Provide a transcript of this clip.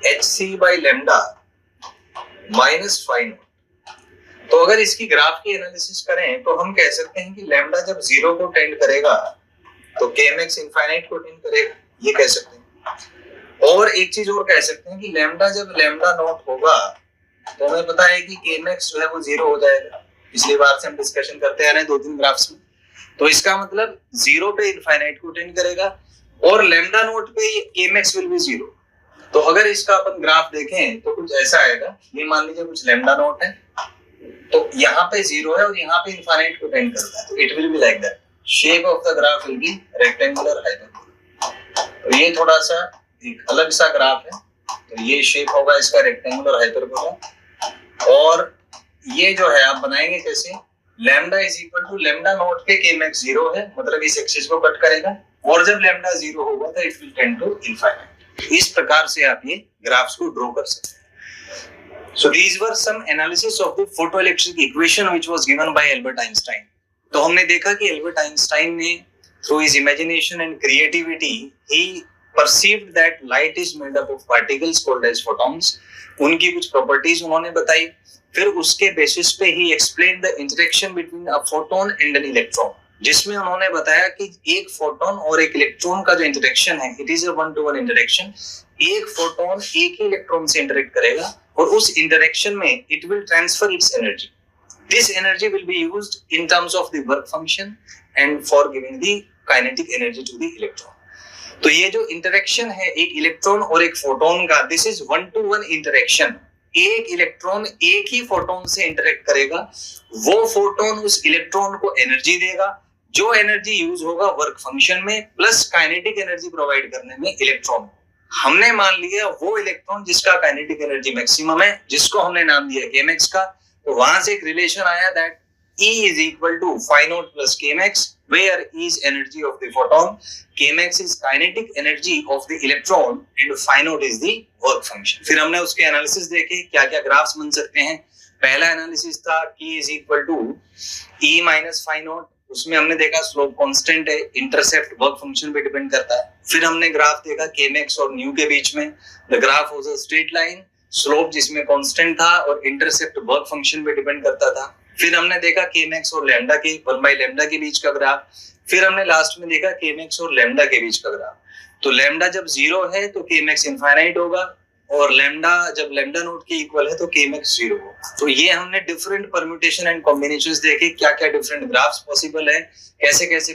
H c by lambda minus five naught. तो अगर इसकी ग्राफ की एनालिसिस करें तो हम कह सकते हैं कि लेमडा जब जीरो को टेंड करेगा तो केएमएक्स इनफाइनाइट को टेंड करेगा, ये कह सकते हैं। और एक चीज और कह सकते हैं कि लेमडा जब लेमडा नॉट होगा तो हमें पता है कि केएमएक्स जो है वो जीरो हो जाएगा। पिछली बार से हम डिस्कशन करते आ रहे हैं 2-3 ग्राफ्स में। तो इसका मतलब जीरो पे इनफाइनाइट को टेंड करेगा और लेमडा नॉट पे केएमएक्स विल बी जीरो। तो अगर इसका अपन ग्राफ देखें तो कुछ ऐसा आएगा। ये मान लीजिए कुछ लेमडा नॉट है तो यहाँ पे जीरो है और यहाँ पे इनफाइनाइट को टेंड करता है, तो it will be like that. Shape of the graph will be rectangular hyperbola. तो ये थोड़ा सा एक अलग सा ग्राफ है। तो ये शेप होगा इसका रेक्टेंगुलर हाइपरबोला। और ये जो है आप बनाएंगे कैसे, lambda is equal to lambda naught पे केएमएक्स जीरो है, मतलब इस एक्सिस को कट करेगा और जब लैम्डा जीरो होगा तो it will tend to infinite. इस प्रकार से आप ये ग्राफ्स को ड्रॉ कर सकते हैं। So these were some analysis of the photoelectric equation which was given by Albert Einstein. तो हमने देखा कि एल्बर्ट आइंस्टाइन ने through his imagination and creativity he perceived that light is made up of particles called as photons. उनकी कुछ properties उन्होंने बताई, फिर उसके बेसिस पे ही explained the interaction between a photon and an electron, जिसमें उन्होंने बताया कि एक फोटोन और एक इलेक्ट्रॉन का जो इंटरेक्शन है it is a 1-to-1 interaction. एक फोटोन एक ही इलेक्ट्रॉन से इंटरेक्ट करेगा और उस इंटरेक्शन में it will transfer its energy. This energy will be used in terms of the work function and for giving the kinetic energy to the electron. तो ये जो इंटरेक्शन है एक इलेक्ट्रॉन और एक फोटोन का, दिस इज 1-to-1 इंटरेक्शन। एक electron एक ही फोटोन से इंटरेक्ट करेगा, वो फोटोन उस इलेक्ट्रॉन को एनर्जी देगा, जो एनर्जी यूज होगा वर्क फंक्शन में प्लस काइनेटिक एनर्जी प्रोवाइड करने में इलेक्ट्रॉन। हमने मान लिया वो इलेक्ट्रॉन जिसका काइनेटिक एनर्जी मैक्सिमम है, जिसको हमने नाम दिया केएमएक्स का। तो वहां से एक रिलेशन आया that E is equal to phi naught plus kmax, where E is energy of the photon, kmax is kinetic energy of the electron and phi naught is the work function. फिर हमने उसके analysis देखे क्या क्या graphs बन सकते हैं। पहला एनालिसिस था K is equal to E minus phi naught, उसमें हमने देखा स्लोप कांस्टेंट है, इंटरसेप्ट वर्क फंक्शन पे डिपेंड करता है। फिर हमने ग्राफ देखा केएमएक्स और न्यू के बीच में, the graph was a straight line, slope जिसमें कांस्टेंट था और इंटरसेप्ट वर्क फंक्शन पे डिपेंड करता था। फिर हमने देखा केएमएक्स और लैम्डा के 1/लैम्डा के बीच का ग्राफ। फिर हमने लास्ट में देखा केएमएक्स और लैम्डा के बीच का ग्राफ। तो लैम्डा जब जीरो है तो केएमएक्स इनफाइनाइट होगा और लैम्डा जब लैम्डा नॉट के इक्वल है तो केएमएक्स जीरो होगा। तो ये हमने डिफरेंट परम्यूटेशन एंड कॉम्बिनेशंस देखे, क्या क्या डिफरेंट ग्राफ्स पॉसिबल है, कैसे कैसे